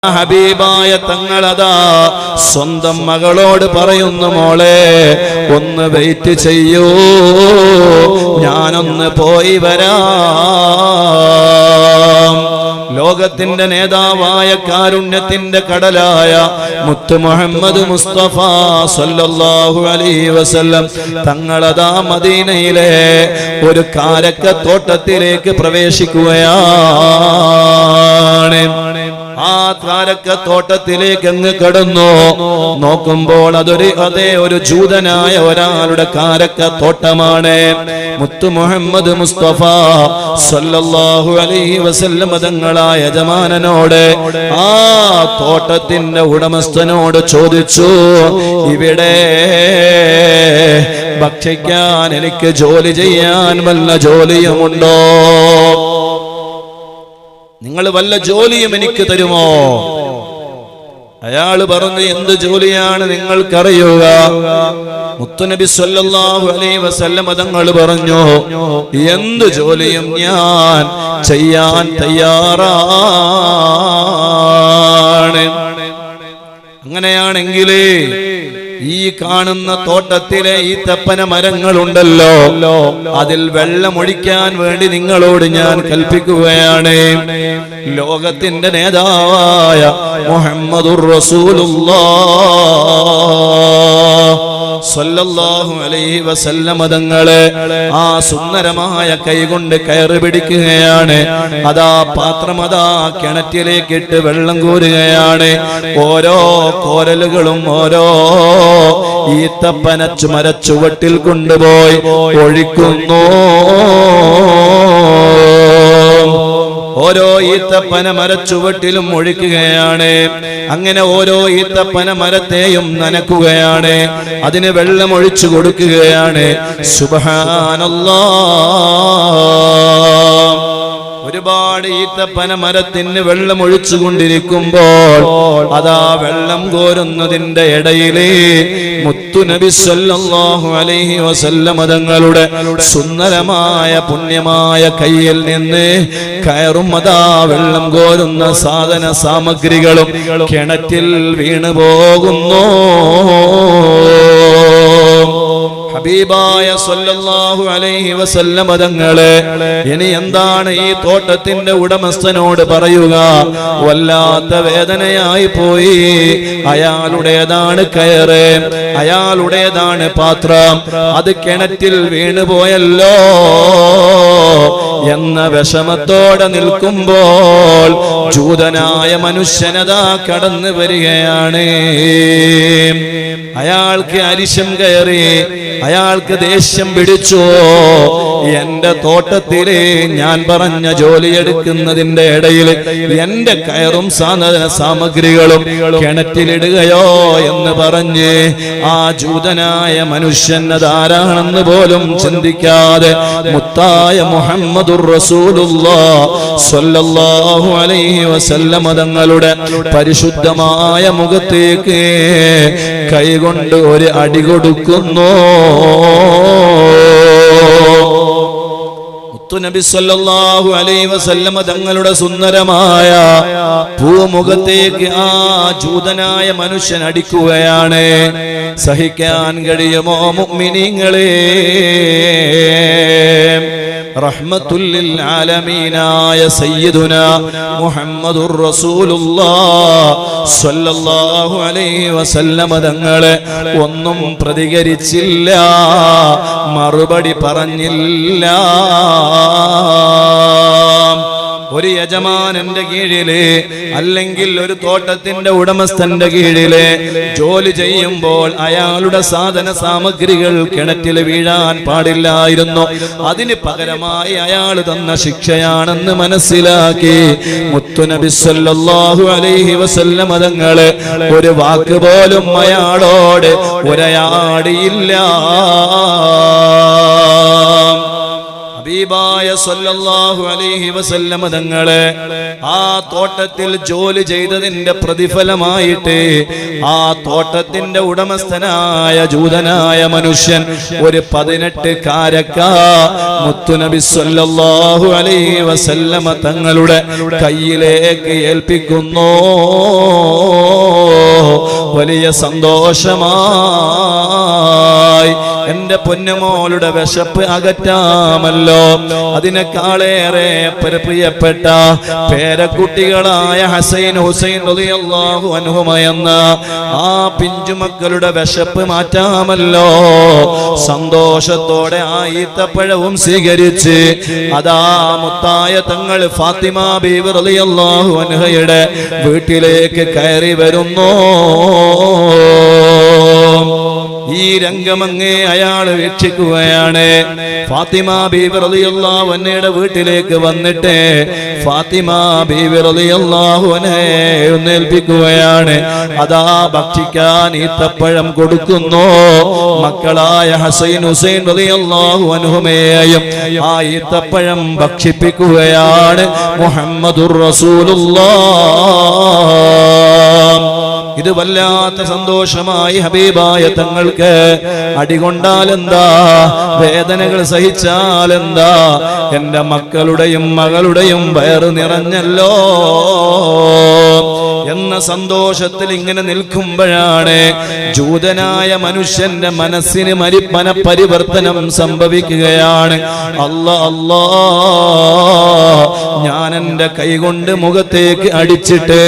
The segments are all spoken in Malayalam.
ഹബീബായ തങ്ങളതാ സ്വന്തം മകളോട് പറയുന്നു, മോളെ ഒന്ന് വെയിറ്റ് ചെയ്യൂ, ഞാനൊന്ന് പോയി വരാം. ലോകത്തിന്റെ നേതാവായ കാരുണ്യത്തിന്റെ കടലായ മുത്ത് മുഹമ്മദ് മുസ്തഫ സല്ലല്ലാഹു അലൈഹി വസല്ലം തങ്ങളതാ മദീനയിലെ ഒരു കാരക്കത്തോട്ടത്തിലേക്ക് പ്രവേശിക്കുകയാണ്. ആ കാരക്കത്തോട്ടത്തിലേക്ക് അങ്ങ് കടന്നു നോക്കുമ്പോൾ അതേ ഒരു ജൂതനായ ഒരാളുടെ കാരക്കത്തോട്ടമാണ്. മുത്ത് മുഹമ്മദ് മുസ്തഫ സല്ലല്ലാഹു അലൈഹി വസല്ലം തങ്ങളായ യജമാനനോട്, ആ തോട്ടത്തിന്റെ ഉടമസ്ഥനോട് ചോദിച്ചു, ഇവിടെ ഭക്ഷിക്കാൻ എനിക്ക് ജോലി ചെയ്യാൻ വല്ല ജോലിയുമുണ്ടോ? നിങ്ങൾ വല്ല ജോലിയും എനിക്ക് തരുമോ? അയാൾ പറഞ്ഞു, എന്ത് ജോലിയാണ് നിങ്ങൾക്കറിയുക? മുത്തുനബി സല്ലല്ലാഹു അലൈഹി വസല്ലം തങ്ങൾ പറഞ്ഞു, എന്ത് ജോലിയും ഞാൻ ചെയ്യാൻ തയ്യാറാണ്. അങ്ങനെയാണെങ്കിൽ ഈ കാണുന്ന തോട്ടത്തിലെ ഈ ഈത്തപ്പന മരങ്ങളുണ്ടല്ലോ, അതിൽ വെള്ളമൊഴിക്കാൻ വേണ്ടി നിങ്ങളോട് ഞാൻ കൽപ്പിക്കുകയാണ്. ലോകത്തിന്റെ നേതാവായ മുഹമ്മദുർ റസൂലുള്ളാഹ് സല്ലല്ലാഹു അലൈഹി വസല്ലം തങ്ങളെ ആ സുന്ദരമായ കൈകൊണ്ട് കയറ് പിടിക്കുകയാണ്. അതാ പാത്രം അതാ കിണറ്റിലേക്ക് ഇട്ട് വെള്ളം കോരുകയാണ്. ഓരോ കോരലുകളും ഓരോ ഈത്തപ്പന മരച്ചുവട്ടിൽ കൊണ്ടുപോയി ഒഴിക്കുന്നു. ഓരോ ഈത്തപ്പന മരച്ചുവട്ടിലും ഒഴിക്കുകയാണ്. അങ്ങനെ ഓരോ ഈത്തപ്പന മരത്തെയും നനക്കുകയാണ്, അതിന് വെള്ളം ഒഴിച്ചു കൊടുക്കുകയാണ്. സുബ്ഹാനല്ലാഹ്. ഒരുപാട് ഈത്തപ്പന മരത്തിന് വെള്ളം ഒഴിച്ചുകൊണ്ടിരിക്കുമ്പോൾ അതാ വെള്ളം കോരുന്നതിന്റെ ഇടയിലെ മുത്തുനബി സല്ലല്ലാഹു അലൈഹി വസല്ലം തങ്ങളുടെ സുന്ദരമായ പുണ്യമായ കയ്യിൽ നിന്ന് കയറും അതാ വെള്ളം കോരുന്ന സാധന സാമഗ്രികളും കിണറ്റിൽ വീണു പോകുന്നു. ഹബീബായ സല്ലല്ലാഹു അലൈഹി വസല്ലം തങ്ങളെ ഇനി എന്താണ് ഈ തോട്ടത്തിന്റെ ഉടമസ്ഥനോട് പറയുക? വല്ലാത്ത വേദനയായി പോയി. അയാളുടേതാണ് കയറ്, അയാളുടേതാണ് പാത്രം, അത് കിണറ്റിൽ വീണുപോയല്ലോ എന്ന വിഷമത്തോടെ നിൽക്കുമ്പോൾ ജൂതനായ മനുഷ്യനതാ കടന്നു വരികയാണ്. അയാൾക്ക് അരിശം കയറി, അയാൾക്ക് ദേഷ്യം പിടിച്ചു. എന്റെ തോട്ടത്തിലെ ഞാൻ പറഞ്ഞ ജോലിയെടുക്കുന്നതിന്റെ ഇടയിൽ എന്റെ കയറും സാധന സാമഗ്രികളും കിണറ്റിലിടുകയോ എന്ന് പറഞ്ഞ് ആ ജൂതനായ മനുഷ്യൻ അതാരാണെന്ന് പോലും ചിന്തിക്കാതെ മുത്തായ മുഹമ്മദുർ റസൂലുള്ളാഹ് സ്വല്ലല്ലാഹു അലൈഹി വസല്ലം തങ്ങളുടെ പരിശുദ്ധമായ മുഖത്തേക്ക് കൈകൊണ്ട് ഒരു അടി കൊടുക്കുന്നു. മുത്തുനബി സല്ലല്ലാഹു അലൈഹി വസല്ലം തങ്ങളുടെ സുന്ദരമായ പൂമുഖത്തേക്ക് ആ ജൂതനായ മനുഷ്യൻ അടിക്കുകയാണ്. സഹിക്കാൻ കഴിയുമോ മുഅ്മിനീങ്ങളെ? റഹ്മത്തുല്ലിൽ ആലമീനായ സയ്യിദുനാ മുഹമ്മദുർ റസൂലുള്ളാഹ് സ്വല്ലല്ലാഹു അലൈഹി വസല്ലം തങ്ങളെ ഒന്നും പ്രതികരിച്ചില്ല, മറുപടി പറഞ്ഞില്ല. ഒരു യജമാനന്റെ കീഴില് അല്ലെങ്കിൽ ഒരു തോട്ടത്തിന്റെ ഉടമസ്ഥന്റെ കീഴില് ജോലി ചെയ്യുമ്പോൾ അയാളുടെ സാധന സാമഗ്രികൾ കിണറ്റിൽ വീഴാൻ പാടില്ലായിരുന്നു. അതിന് പകരമായി അയാൾ തന്ന ശിക്ഷയാണെന്ന് മനസ്സിലാക്കി മുത്തുനബി സല്ലല്ലാഹു അലൈഹി വസല്ലം തങ്ങളെ ഒരു വാക്ക് പോലും അയാളോട് ഉരയാടിയില്ല. ഹബീബായ സല്ലല്ലാഹു അലൈഹി വസല്ലമ തങ്ങളെ ആ തോട്ടത്തിൽ ജോലി ചെയ്തതിന്റെ പ്രതിഫലമായിട്ട് ആ തോട്ടത്തിന്റെ ഉടമസ്ഥനായ ജൂതനായ മനുഷ്യൻ ഒരു 18 കാരക്ക മുത്തുനബി സല്ലല്ലാഹു അലൈഹി വസല്ലമ തങ്ങളുടെ കയ്യിലേക്ക് ഏൽപ്പിക്കുന്നു. വലിയ സന്തോഷമായി. എന്റെ പൊന്നുമോളുടെ വിശപ്പ് അകറ്റാമല്ലോ. അതിനേക്കാളേറെ പ്രിയപ്പെട്ട പേരക്കുട്ടികളായ ഹസൈൻ ഹുസൈൻ റളിയല്ലാഹു അൻഹുമ എന്ന ആ പിഞ്ചുമക്കളുടെ വിശപ്പ് മാറ്റാമല്ലോ. സന്തോഷത്തോടെ ആ ഈത്തപ്പഴവും സ്വീകരിച്ച് അതാ മുത്തായ തങ്ങൾ ഫാത്തിമ ബീവി റളിയല്ലാഹു അൻഹയുടെ വീട്ടിലേക്ക് കയറി വരുന്നു. ഈ രംഗമങ്ങേ അയാൾ വീക്ഷിക്കുകയാണ്. ഫാത്തിമ ബീവി റളിയല്ലാഹു അൻഹയുടെ വീട്ടിലേക്ക് വന്നിട്ട് ഫാത്തിമ ബീവി റളിയല്ലാഹു അൻഹയെ എഴുന്നേൽപ്പിക്കുകയാണ്. അതാ ഭക്ഷിക്കാൻ ഈത്തപ്പഴം കൊടുക്കുന്നു. മക്കളായ ഹസൈൻ ഹുസൈൻ റളിയല്ലാഹു അൻഹുമയെയും ആ ഈത്തപ്പഴം ഭക്ഷിപ്പിക്കുകയാണ് മുഹമ്മദുർ റസൂലുള്ളാഹ്. ഇത് വല്ലാത്ത സന്തോഷമായി ഹബീബായ തങ്ങൾക്ക്. അടികൊണ്ടാലെന്താ, വേദനകൾ സഹിച്ചാലെന്താ, എന്റെ മക്കളുടെയും മകളുടെയും വയറ് നിറഞ്ഞല്ലോ എന്ന സന്തോഷത്തിൽ ഇങ്ങനെ നിൽക്കുമ്പോഴാണ് ജൂതനായ മനുഷ്യന്റെ മനസ്സിന് മനപരിവർത്തനം സംഭവിക്കുകയാണ്. അല്ലാ അല്ലാ, ഞാൻ എന്റെ കൈകൊണ്ട് മുഖത്തേക്ക് അടിച്ചിട്ട്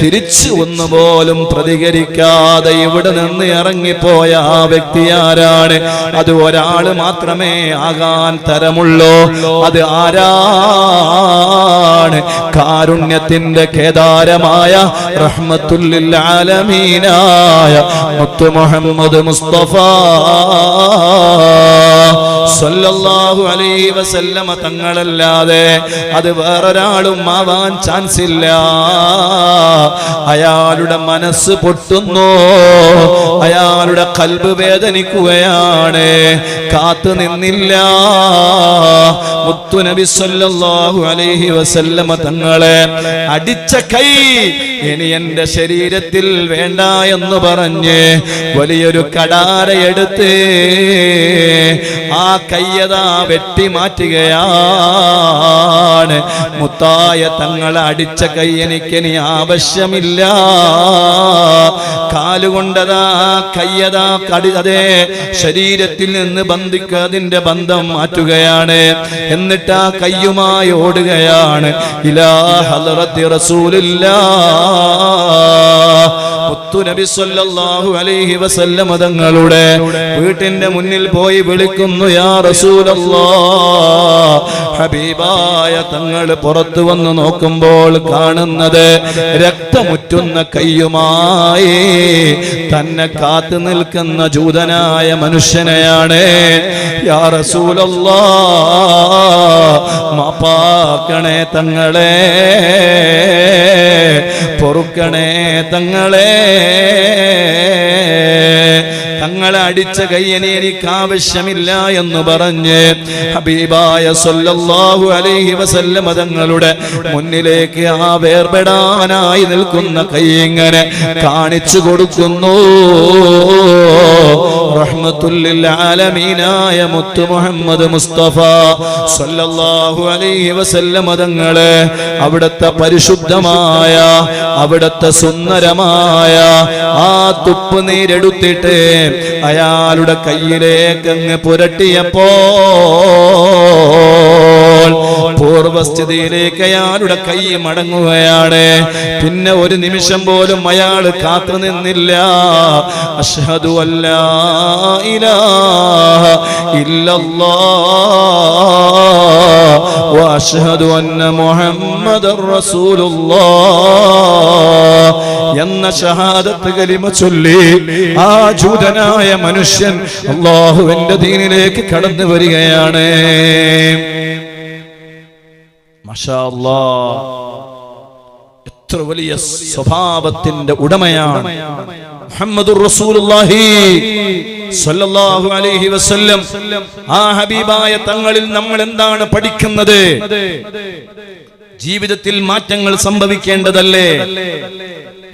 തിരിച്ചു ഒന്നുപോലും പ്രതികരിക്കാതെ ഇവിടെ നിന്ന് ഇറങ്ങിപ്പോയ ആ വ്യക്തി ആരാണ്? അത് ഒരാള് മാത്രമേ ആകാൻ തരമുള്ളൂ. അത് ആരാണ്? കാരുണ്യത്തിന്റെ കേദാരമായ റഹ്മത്തുൽ ലിൽ ആലമീനായ മുത്തു മുഹമ്മദ് മുസ്തഫ സല്ലല്ലാഹു അലൈഹി വസല്ലമ തങ്ങളല്ലാതെ അത് വേറൊരാളും ആവാൻ ചാൻസ് ഇല്ല. അയാളുടെ മനസ്സ് പൊട്ടുന്നു, അയാളുടെ ഖൽബ് വേദനിക്കുകയാണ്. കാത്തു നിന്നില്ല. മുത്തുനബി സല്ലല്ലാഹു അലൈഹി വസല്ലമ തങ്ങളെ അടിച്ച കൈ ഇനി എന്റെ ശരീരത്തിൽ വേണ്ട എന്ന് പറഞ്ഞ് വലിയൊരു കടാരയെടുത്ത് ആ കയ്യതാ വെട്ടി മാറ്റുകയാണ്. മുത്തായ തങ്ങളെ അടിച്ച കൈ എനിക്കിനി ആവശ്യമില്ല. കാലുകൊണ്ടതാ കയ്യതാ അതേ ശരീരത്തിൽ നിന്ന് അതിന്റെ ബന്ധം മാറ്റുകയാണ്. എന്നിട്ട് ആ കയ്യുമായി ഓടുകയാണ് ഇലാ ഹളറത്തി റസൂലില്ലാഹ്. മുത്തുനബി സല്ലല്ലാഹു അലൈഹി വസല്ലം തങ്ങളുടെ വീട്ടിന്റെ മുന്നിൽ പോയി വിളിക്കുന്നു, യാ റസൂലല്ലാഹ്. ഹബീബായ തങ്ങൾ പുറത്തു വന്ന് നോക്കുമ്പോൾ കാണുന്നത് രക്തമുറ്റുന്ന കയ്യുമായി തന്നെ കാത്തു നിൽക്കുന്ന ജൂതനായ മനുഷ്യനെയാണ്. യാ റസൂലല്ലാഹ്, മാപ്പാക്കണേ തങ്ങളെ, പൊറുക്കണേ തങ്ങളെ, തങ്ങളെ അടിച്ച കയ്യനെ എനിക്ക് ആവശ്യമില്ല എന്ന് പറഞ്ഞ് ഹബീബായ സല്ലല്ലാഹു അലൈഹി വസല്ലം തങ്ങളുടെ മുന്നിലേക്ക് ആ വേർപെടാനായി നിൽക്കുന്ന കൈ ഇങ്ങനെ കാണിച്ചു കൊടുക്കുന്നു. റഹ്മത്തുൽ ലിൽ ആലമീനായ മുത്തു മുഹമ്മദ് മുസ്തഫ സല്ലല്ലാഹു അലൈഹി വസല്ലം തങ്ങളെ അവിടുത്തെ പരിശുദ്ധമായ അവിടുത്തെ സുന്ദരമായ ആ തുപ്പ് നീരെടുത്തിട്ട് അയാളുടെ കയ്യിലേക്ക് അങ്ങ് പുരട്ടിയപ്പോൾ പൂർവസ്ഥിതിയിലേക്ക് അയാളുടെ കൈ മടങ്ങുകയാണ്. പിന്നെ ഒരു നിമിഷം പോലും അയാൾ കാത്തു നിന്നില്ല. അഷ്ഹദു അല്ലാ ഇലാഹ ഇല്ലല്ലാഹ് വ അഷ്ഹദു അന്ന മുഹമ്മദർ റസൂലുള്ളാഹ് എന്ന ഷഹാദത്ത് കലിമ ചൊല്ലി ആ ജൂതനായ മനുഷ്യൻ അല്ലാഹുവിന്റെ ദീനിലേക്ക് കടന്നു വരികയാണ്. മാഷാ അല്ലാഹ്, എത്ര വലിയ സ്വഭാവത്തിന്റെ ഉടമയാണ് മുഹമ്മദുർ റസൂലുള്ളാഹി സ്വല്ലല്ലാഹു അലൈഹി വസല്ലം ആ ഹബീബായ തങ്ങളിൽ നമ്മൾ എന്താണ് പഠിക്കുന്നത്? ജീവിതത്തിൽ മാറ്റങ്ങൾ സംഭവിക്കേണ്ടതല്ലേ?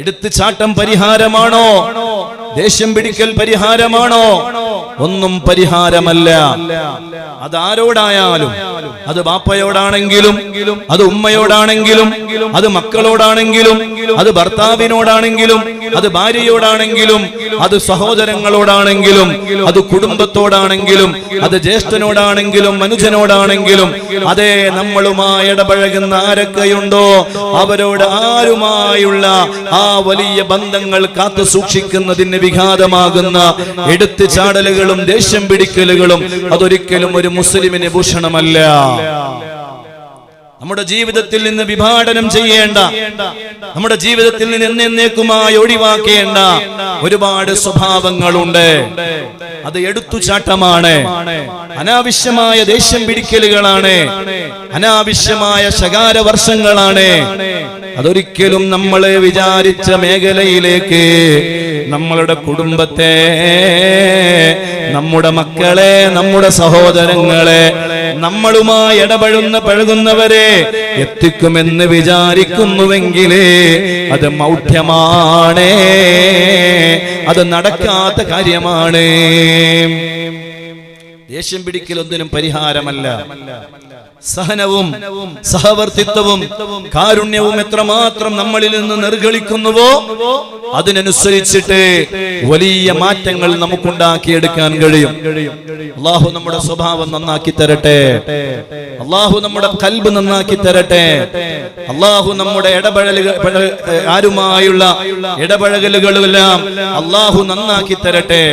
എടുത്തുചാട്ടം പരിഹാരമാണോ? ദേഷ്യം പിടിക്കൽ പരിഹാരമാണോ? ഒന്നും പരിഹാരമല്ല. അതാരോടായാലും, അത് ബാപ്പയോടാണെങ്കിലും, അത് ഉമ്മയോടാണെങ്കിലും, അത് മക്കളോടാണെങ്കിലും, അത് ഭർത്താവിനോടാണെങ്കിലും, അത് ഭാര്യയോടാണെങ്കിലും, അത് സഹോദരങ്ങളോടാണെങ്കിലും, അത് കുടുംബത്തോടാണെങ്കിലും, അത് ജ്യേഷ്ഠനോടാണെങ്കിലും, മനുജനോടാണെങ്കിലും, അതേ നമ്മളുമായി ഇടപഴകുന്ന ആരൊക്കെയുണ്ടോ അവരോട് ആരുമായുള്ള ആ വലിയ ബന്ധങ്ങൾ കാത്തു സൂക്ഷിക്കുന്നതിന് വിഘാതമാകുന്ന എടുത്തുചാടലുകളും ദേഷ്യം പിടിക്കലുകളും അതൊരിക്കലും ഒരു മുസ്ലിമിന് ഭൂഷണമല്ല. നമ്മുടെ ജീവിതത്തിൽ നിന്ന് വിഭാടനം ചെയ്യേണ്ട, നമ്മുടെ ജീവിതത്തിൽ നിന്ന് എന്നേക്കുമായി ഒഴിവാക്കേണ്ട ഒരുപാട് സ്വഭാവങ്ങളുണ്ട്. അത് എടുത്തുചാട്ടമാണ്, അനാവശ്യമായ ദേഷ്യം പിടിക്കലുകളാണ്, അനാവശ്യമായ ശകാരവർഷങ്ങളാണ്. അതൊരിക്കലും നമ്മളെ വിചാരിച്ച മേഖലയിലേക്ക് നമ്മളുടെ കുടുംബത്തെ, നമ്മുടെ മക്കളെ, നമ്മുടെ സഹോദരങ്ങളെ, നമ്മളുമായി പഴകുന്നവരെ എത്തിക്കുമെന്ന് വിചാരിക്കുന്നുവെങ്കിൽ അത് മൗഢ്യമാണ്, അത് നടക്കാത്ത കാര്യമാണ്. ദേഷ്യം പിടിക്കലൊന്നിനും പരിഹാരമല്ല. സഹനവും സഹവർത്തിത്വവും കാരുണ്യവും എത്രമാത്രം നമ്മളിൽ നിന്ന് നിർഗളിക്കുന്നുവോ അതിനനുസരിച്ചിട്ട് വലിയ മാറ്റങ്ങൾ നമുക്കുണ്ടാക്കിയെടുക്കാൻ കഴിയും. അല്ലാഹു നമ്മുടെ സ്വഭാവം നന്നാക്കി തരട്ടെ. അല്ലാഹു നമ്മുടെ ഖൽബ് നന്നാക്കി തരട്ടെ. അല്ലാഹു നമ്മുടെ ആരുമായുള്ള ഇടപഴകലുകളെല്ലാം അല്ലാഹു നന്നാക്കി തരട്ടെ.